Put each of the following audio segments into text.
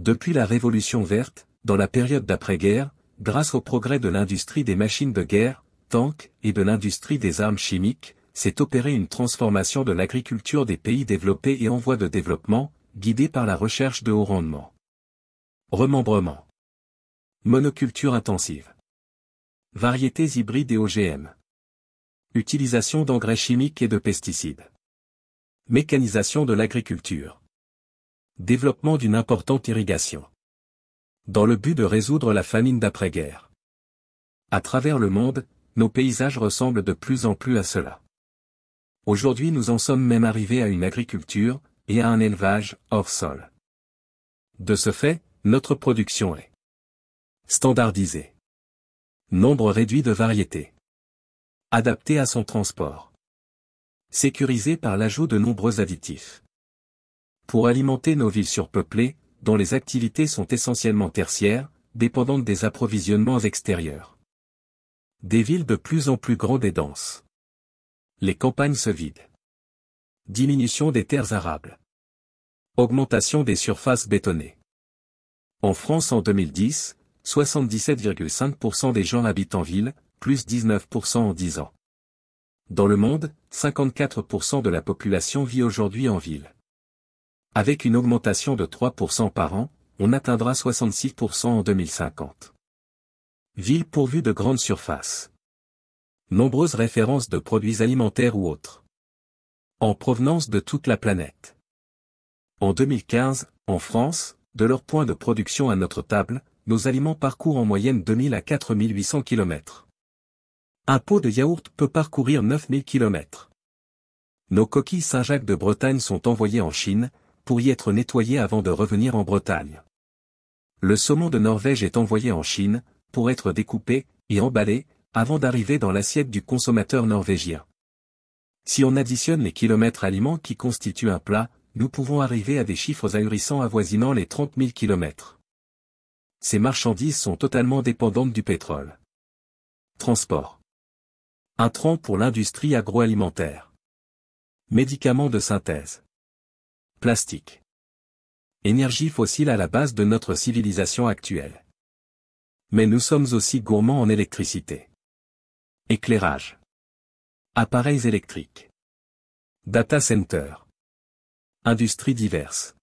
Depuis la Révolution verte, dans la période d'après-guerre, grâce au progrès de l'industrie des machines de guerre, tanks, et de l'industrie des armes chimiques, s'est opérée une transformation de l'agriculture des pays développés et en voie de développement, guidée par la recherche de haut rendement. Remembrement. Monoculture intensive. Variétés hybrides et OGM. Utilisation d'engrais chimiques et de pesticides. Mécanisation de l'agriculture. Développement d'une importante irrigation. Dans le but de résoudre la famine d'après-guerre. À travers le monde, nos paysages ressemblent de plus en plus à cela. Aujourd'hui nous en sommes même arrivés à une agriculture, et à un élevage, hors sol. De ce fait, notre production est standardisée. Nombre réduit de variétés. Adaptée à son transport. Sécurisée par l'ajout de nombreux additifs. Pour alimenter nos villes surpeuplées, dont les activités sont essentiellement tertiaires, dépendantes des approvisionnements extérieurs. Des villes de plus en plus grandes et denses. Les campagnes se vident. Diminution des terres arables. Augmentation des surfaces bétonnées. En France en 2010, 77,5% des gens habitent en ville, plus 19% en 10 ans. Dans le monde, 54% de la population vit aujourd'hui en ville. Avec une augmentation de 3% par an, on atteindra 66% en 2050. Ville pourvue de grandes surfaces. Nombreuses références de produits alimentaires ou autres. En provenance de toute la planète. En 2015, en France, de leur point de production à notre table, nos aliments parcourent en moyenne 2000 à 4800 km. Un pot de yaourt peut parcourir 9000 km. Nos coquilles Saint-Jacques de Bretagne sont envoyées en Chine, pour y être nettoyées avant de revenir en Bretagne. Le saumon de Norvège est envoyé en Chine, pour être découpé, et emballé, avant d'arriver dans l'assiette du consommateur norvégien. Si on additionne les kilomètres aliments qui constituent un plat, nous pouvons arriver à des chiffres ahurissants avoisinant les 30 000 km. Ces marchandises sont totalement dépendantes du pétrole. Transport. Intrants pour l'industrie agroalimentaire. Médicaments de synthèse. Plastique. Énergie fossile à la base de notre civilisation actuelle. Mais nous sommes aussi gourmands en électricité. Éclairage. Appareils électriques. Data center. Industries diverses.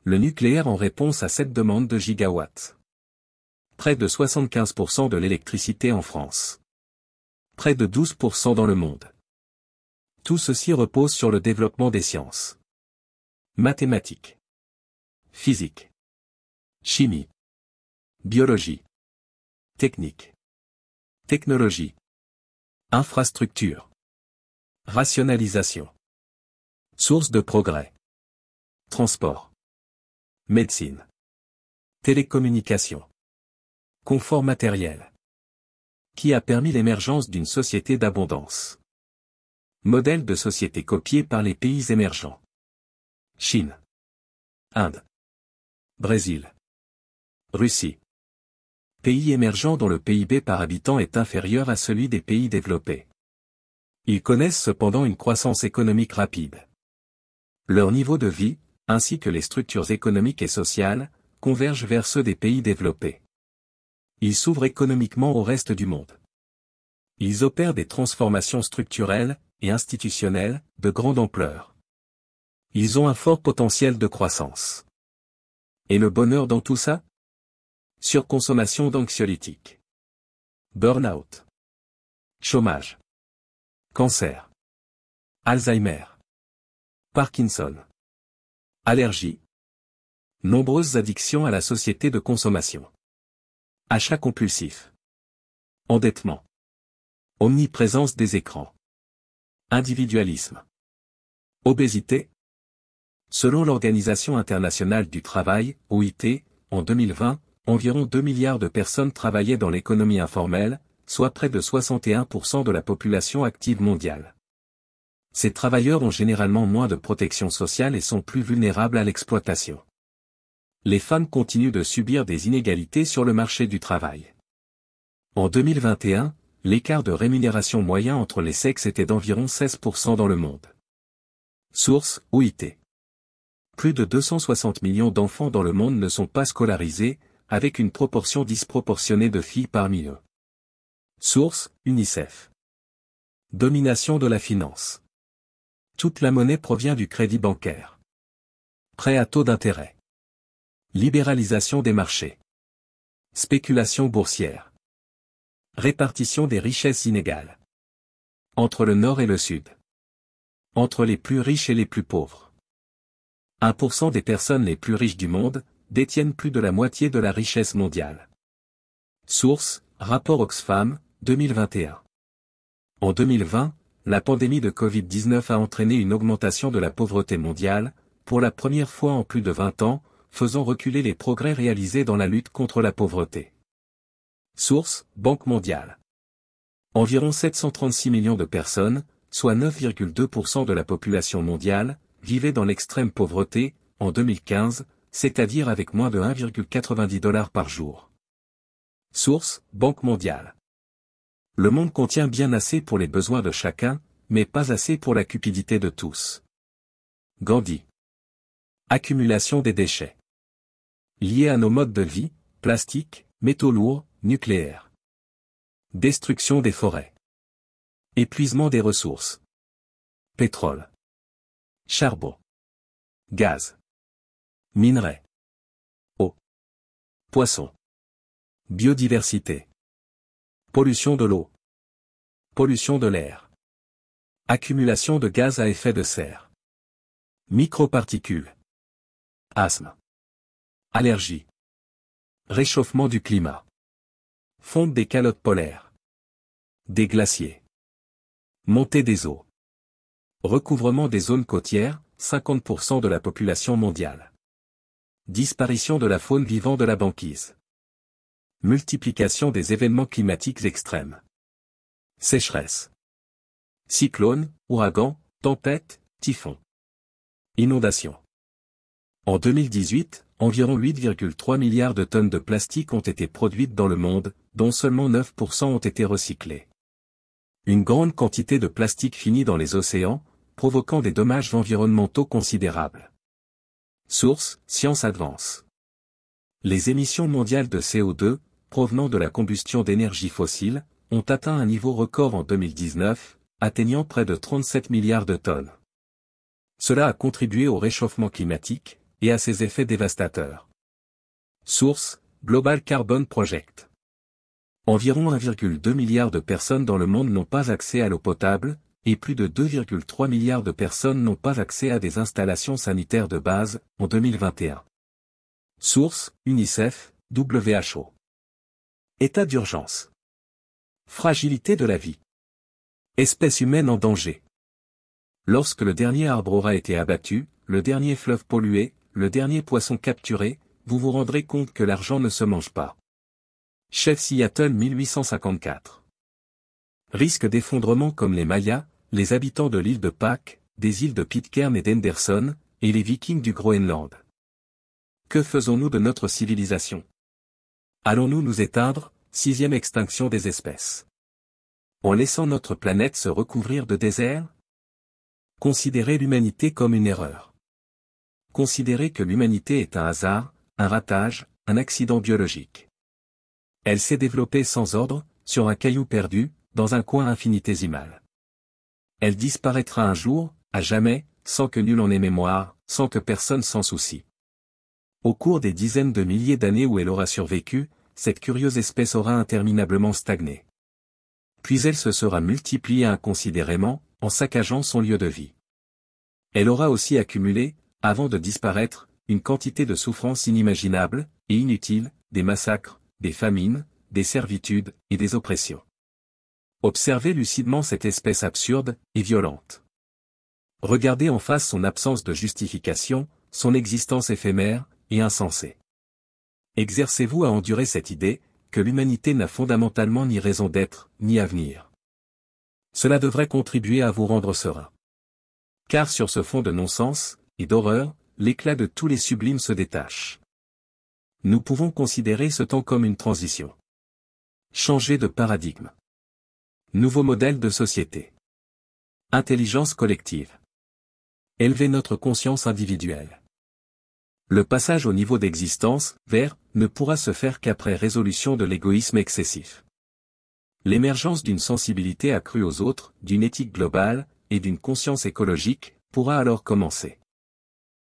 Le nucléaire en réponse à cette demande de gigawatts. Près de 75% de l'électricité en France. Près de 12% dans le monde. Tout ceci repose sur le développement des sciences. Mathématiques. Physique. Chimie. Biologie. Technique. Technologie. Infrastructure. Rationalisation. Source de progrès. Transport. Médecine. Télécommunications. Confort matériel. Qui a permis l'émergence d'une société d'abondance. Modèle de société copié par les pays émergents. Chine. Inde. Brésil. Russie. Pays émergents dont le PIB par habitant est inférieur à celui des pays développés. Ils connaissent cependant une croissance économique rapide. Leur niveau de vie, ainsi que les structures économiques et sociales, convergent vers ceux des pays développés. Ils s'ouvrent économiquement au reste du monde. Ils opèrent des transformations structurelles et institutionnelles de grande ampleur. Ils ont un fort potentiel de croissance. Et le bonheur dans tout ça? Surconsommation d'anxiolytiques. Burn-out. Chômage. Cancer. Alzheimer. Parkinson. Allergie. Nombreuses addictions à la société de consommation. Achat compulsif. Endettement. Omniprésence des écrans. Individualisme. Obésité. Selon l'Organisation internationale du travail, OIT, en 2020, environ 2 milliards de personnes travaillaient dans l'économie informelle, soit près de 61% de la population active mondiale. Ces travailleurs ont généralement moins de protection sociale et sont plus vulnérables à l'exploitation. Les femmes continuent de subir des inégalités sur le marché du travail. En 2021, l'écart de rémunération moyen entre les sexes était d'environ 16% dans le monde. Source, OIT. Plus de 260 millions d'enfants dans le monde ne sont pas scolarisés, avec une proportion disproportionnée de filles parmi eux. Source, UNICEF. Domination de la finance. Toute la monnaie provient du crédit bancaire. Prêt à taux d'intérêt. Libéralisation des marchés. Spéculation boursière. Répartition des richesses inégales. Entre le Nord et le Sud. Entre les plus riches et les plus pauvres. 1% des personnes les plus riches du monde détiennent plus de la moitié de la richesse mondiale. Source, rapport Oxfam, 2021. En 2020, la pandémie de Covid-19 a entraîné une augmentation de la pauvreté mondiale, pour la première fois en plus de 20 ans, faisant reculer les progrès réalisés dans la lutte contre la pauvreté. Source, Banque mondiale. Environ 736 millions de personnes, soit 9,2% de la population mondiale, vivaient dans l'extrême pauvreté, en 2015, c'est-à-dire avec moins de 1,90 $ par jour. Source, Banque mondiale. Le monde contient bien assez pour les besoins de chacun, mais pas assez pour la cupidité de tous. Gandhi. Accumulation des déchets. Liés à nos modes de vie, plastique, métaux lourds, nucléaire. Destruction des forêts. Épuisement des ressources. Pétrole. Charbon. Gaz. Minerais. Eau. Poissons. Biodiversité. Pollution de l'eau. Pollution de l'air. Accumulation de gaz à effet de serre. Microparticules. Asthme. Allergie. Réchauffement du climat. Fonte des calottes polaires. Des glaciers. Montée des eaux. Recouvrement des zones côtières, 50% de la population mondiale. Disparition de la faune vivant de la banquise. Multiplication des événements climatiques extrêmes. Sécheresse. Cyclones, ouragans, tempêtes, typhons. Inondations. En 2018, environ 8,3 milliards de tonnes de plastique ont été produites dans le monde, dont seulement 9% ont été recyclés. Une grande quantité de plastique finit dans les océans, provoquant des dommages environnementaux considérables. Source, Science Advance. Les émissions mondiales de CO2, provenant de la combustion d'énergie fossile, ont atteint un niveau record en 2019, atteignant près de 37 milliards de tonnes. Cela a contribué au réchauffement climatique, et à ses effets dévastateurs. Source, Global Carbon Project. Environ 1,2 milliard de personnes dans le monde n'ont pas accès à l'eau potable, et plus de 2,3 milliards de personnes n'ont pas accès à des installations sanitaires de base, en 2021. Source, UNICEF, WHO. État d'urgence. Fragilité de la vie. Espèce humaine en danger. Lorsque le dernier arbre aura été abattu, le dernier fleuve pollué, le dernier poisson capturé, vous vous rendrez compte que l'argent ne se mange pas. Chef Seattle 1854. Risque d'effondrement comme les Mayas, les habitants de l'île de Pâques, des îles de Pitcairn et d'Henderson, et les Vikings du Groenland. Que faisons-nous de notre civilisation? Allons-nous nous éteindre, 6e extinction des espèces? En laissant notre planète se recouvrir de désert? Considérez l'humanité comme une erreur. Considérez que l'humanité est un hasard, un ratage, un accident biologique. Elle s'est développée sans ordre, sur un caillou perdu, dans un coin infinitésimal. Elle disparaîtra un jour, à jamais, sans que nul en ait mémoire, sans que personne s'en soucie. Au cours des dizaines de milliers d'années où elle aura survécu, cette curieuse espèce aura interminablement stagné. Puis elle se sera multipliée inconsidérément, en saccageant son lieu de vie. Elle aura aussi accumulé, avant de disparaître, une quantité de souffrances inimaginables, et inutiles, des massacres, des famines, des servitudes, et des oppressions. Observez lucidement cette espèce absurde, et violente. Regardez en face son absence de justification, son existence éphémère, et insensée. Exercez-vous à endurer cette idée, que l'humanité n'a fondamentalement ni raison d'être, ni avenir. Cela devrait contribuer à vous rendre serein. Car sur ce fond de non-sens, et d'horreur, l'éclat de tous les sublimes se détache. Nous pouvons considérer ce temps comme une transition. Changer de paradigme. Nouveau modèle de société. Intelligence collective. Élever notre conscience individuelle. Le passage au niveau d'existence, vert, ne pourra se faire qu'après résolution de l'égoïsme excessif. L'émergence d'une sensibilité accrue aux autres, d'une éthique globale, et d'une conscience écologique, pourra alors commencer.